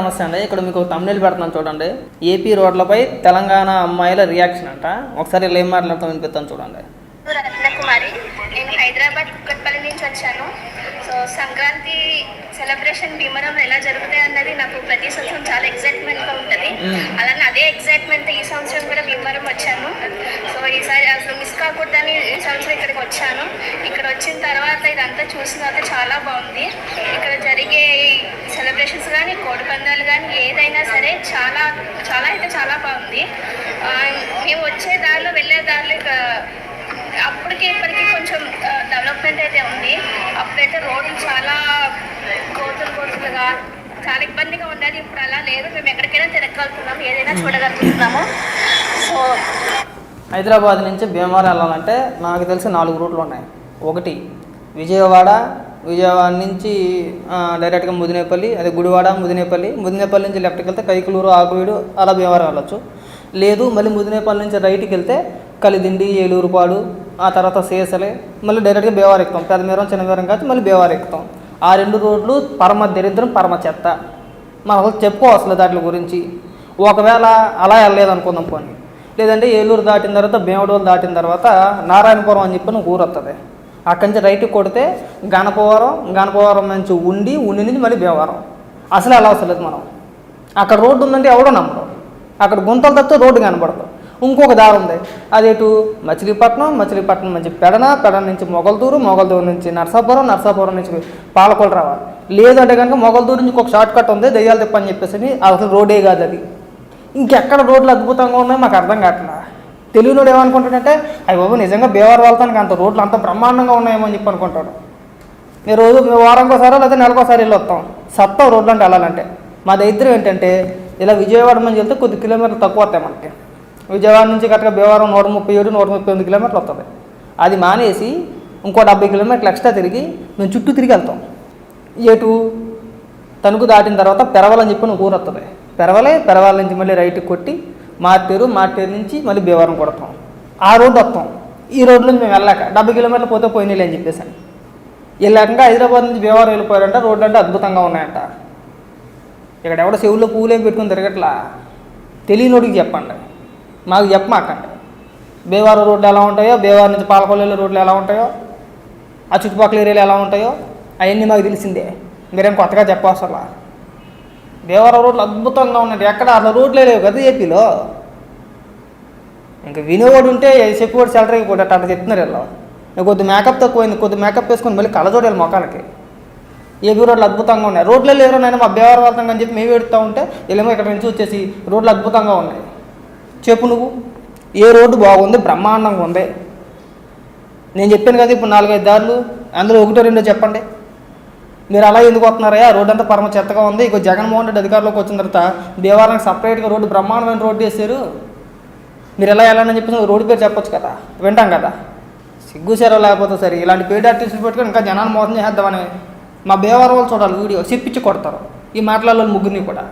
నమస్తే అండి. ఇక్కడ మీకు తమిళ పెడుతున్నాను చూడండి. ఏపీ రోడ్లపై తెలంగాణ అమ్మాయిల రియాక్షన్ అంట. ఒకసారి ఏం మాట్లాడుతాం వినిపిస్తాను చూడండి. రత్నకుమారి, నేను హైదరాబాద్ కుక్కట్పల్లి నుంచి వచ్చాను. సో సంక్రాంతి సెలబ్రేషన్ భీమవరం ఎలా జరుగుతాయి అన్నది నాకు ప్రతి సంవత్సరం చాలా ఎక్సైట్మెంట్గా ఉంటుంది. అలానే అదే ఎక్సైట్మెంట్ ఈ సంవత్సరం కూడా భీమవరం వచ్చాను. సో ఈసారి అసలు మిస్ కాకూడదని ఈ సంవత్సరం ఇక్కడికి వచ్చాను. ఇక్కడ వచ్చిన తర్వాత ఇదంతా చూసిన తర్వాత చాలా బాగుంది. ఇక్కడ జరిగే సెలబ్రేషన్స్ కానీ కోడి పందాలు కానీ ఏదైనా సరే చాలా చాలా అయితే చాలా బాగుంది. మేము వచ్చే దారిలో వెళ్ళే దారిలో అప్పటికి ఇప్పటికీ కొంచెం డెవలప్మెంట్ అయితే ఉంది. అప్పుడైతే రోడ్లు చాలా కోతులుగా చాలా ఇబ్బందిగా ఉండేది. ఇప్పుడు అలా లేదు. మేము ఎక్కడికైనా తిరగలుగుతున్నాము, ఏదైనా చూడగలుగుతున్నాము. సో హైదరాబాద్ నుంచి భీమవరం వెళ్ళాలంటే నాకు తెలిసి 4 రూట్లు ఉన్నాయి. ఒకటి విజయవాడ నుంచి డైరెక్ట్గా ముదినేపల్లి, అదే గుడివాడ ముదినేపల్లి నుంచి లెఫ్ట్కి వెళ్తే కైకులూరు ఆకువీడు అలా భీమవరం వెళ్ళొచ్చు. లేదు మళ్ళీ ముదినేపల్లి నుంచి రైట్కి వెళ్తే కలిదిండి ఏలూరుపాడు ఆ తర్వాత సేసలే మళ్ళీ డైరెక్ట్గా భీమవరం ఎక్కుతాం. పెద్దమీరం చిన్నమీరం కాదు మళ్ళీ భీమవరం ఎక్కుతాం. ఆ 2 రోడ్లు పరమ దరిద్రం పరమ చెత్త. మనం చెప్పుకోవసలేదు వాటి గురించి. ఒకవేళ అలా వెళ్ళలేదనుకుందాం పోనీ, లేదంటే ఏలూరు దాటిన తర్వాత భీమడోలు దాటిన తర్వాత నారాయణపురం అని చెప్పి ఊరు వస్తుంది. అక్కడి నుంచి రైట్కి కొడితే గణపవరం నుంచి ఉండి నుంచి మళ్ళీ భీమవరం. అసలు అలా వస్తలేదు మనం. అక్కడ రోడ్డు ఉందంటే ఎవడో నమ్మడం. అక్కడ గుంతలు తప్పితే రోడ్డు కనపడదు. ఇంకొక దారి ఉంది, అదేటు మచిలీపట్నం నుంచి పెడన నుంచి మొగల్దూరు నుంచి నర్సాపురం నుంచి పాలకొల్లు రావాలి. లేదంటే కనుక మొగల్దూరు నుంచి ఒక షార్ట్ కట్ ఉంది దెయ్యాలు తిప్ప అని చెప్పేసి అసలు రోడ్డే కాదు అది. ఇంకెక్కడ రోడ్లు అద్భుతంగా ఉన్నాయి మాకు అర్థం కావట్లా. తెలుగులోడు ఏమనుకుంటాడంటే అవి బాబు నిజంగా భీమవరం వెళ్తానికి అంత రోడ్లు అంత బ్రహ్మాండంగా ఉన్నాయేమో అని చెప్పి అనుకుంటాడు. మేము రోజు వారంకోసారో లేదా నెలకోసారి వెళ్ళి వస్తాం. సత్తం రోడ్లు అంటే వెళ్ళాలంటే. మా దరిద్రం ఏంటంటే ఇలా విజయవాడ నుంచి వెళ్తే కొద్ది కిలోమీటర్లు తక్కువ వస్తాయి మనకి. విజయవాడ నుంచి కరెక్ట్గా భీమవరం 137-138 కిలోమీటర్లు వస్తుంది. అది మానేసి ఇంకో 70 కిలోమీటర్లు ఎక్స్ట్రా తిరిగి మేము చుట్టూ తిరిగి వెళ్తాం. ఏటు తణుకు దాటిన తర్వాత పెరవల్ అని చెప్పి ఊరు వస్తుంది. పెరవల నుంచి మళ్ళీ రైట్కి కొట్టి మార్టేరు నుంచి మళ్ళీ భీమవరం కొడతాం. ఆ రోడ్డు వస్తాం. ఈ రోడ్డు నుంచి మేము వెళ్ళాక 70 కిలోమీటర్లు పోతే పోయినాయి అని చెప్పేసి వెళ్ళాక హైదరాబాద్ నుంచి భీమవరం వెళ్ళిపోయారంట. రోడ్లు అంటే అద్భుతంగా ఉన్నాయంట. ఇక్కడ ఎవడో చెవుల్లో పూలేం పెట్టుకుని తిరగట్లా. తెలియనోడికి చెప్పండి, మాకు చెప్పమాకండి. భీమవరం రోడ్లు ఎలా ఉంటాయో, భీమవరం నుంచి పాలకొల్లు రోడ్లు ఎలా ఉంటాయో, ఆ చుట్టుపక్కల ఏరియాలు ఎలా ఉంటాయో అవన్నీ మాకు తెలిసిందే. మీరేం కొత్తగా చెప్పవసరలా. భీమవరం రోడ్లు అద్భుతంగా ఉన్నాయి. ఎక్కడ అసలు రోడ్లే లేవు కదా ఏపీలో. ఇంకా వినేవాడు ఉంటే చెప్పేవాడు సెలరీకి కూడా అట్లా చెప్తున్నారు. ఇలా కొద్ది మేకప్ తక్కువైంది, కొద్ది మేకప్ వేసుకొని మళ్ళీ కళ్ళజోడాలి మొఖాలకి. ఏపీ రోడ్లు అద్భుతంగా ఉన్నాయి. రోడ్లే లేరు నాయన మా భీమవరం వెళ్తాం అని చెప్పి మేము పెడుతూ ఉంటే వీళ్ళేమో ఇక్కడ నుంచి వచ్చేసి రోడ్లు అద్భుతంగా ఉన్నాయి. చెప్పు నువ్వు ఏ రోడ్డు బాగుంది బ్రహ్మాండంగా ఉంది? నేను చెప్పాను కదా ఇప్పుడు 4-5 దారులు, అందులో 1-2 చెప్పండి. మీరు అలా ఎందుకు వస్తున్నారా? ఆ రోడ్డు అంతా పరమ చెత్తగా ఉంది. ఇక జగన్మోహన్ రెడ్డి అధికారంలోకి వచ్చిన తర్వాత భీమవరానికి సపరేట్గా రోడ్డు బ్రహ్మాండమైన రోడ్డు వేసారు. మీరు ఎలా వెళ్ళాలని చెప్పేసి రోడ్డు పేరు చెప్పొచ్చు కదా, వింటాం కదా. సిగ్గుసేరో లేకపోతే సరే ఇలాంటి పేడ్ ఆర్టిస్టులు పెట్టుకొని ఇంకా జనాన్ని మోసం చేద్దామని మా భీమవరం వాళ్ళు చూడాలి వీడియో చెప్పించి కొడతారు ఈ మాట్లాడాలి ముగ్గురిని కూడా.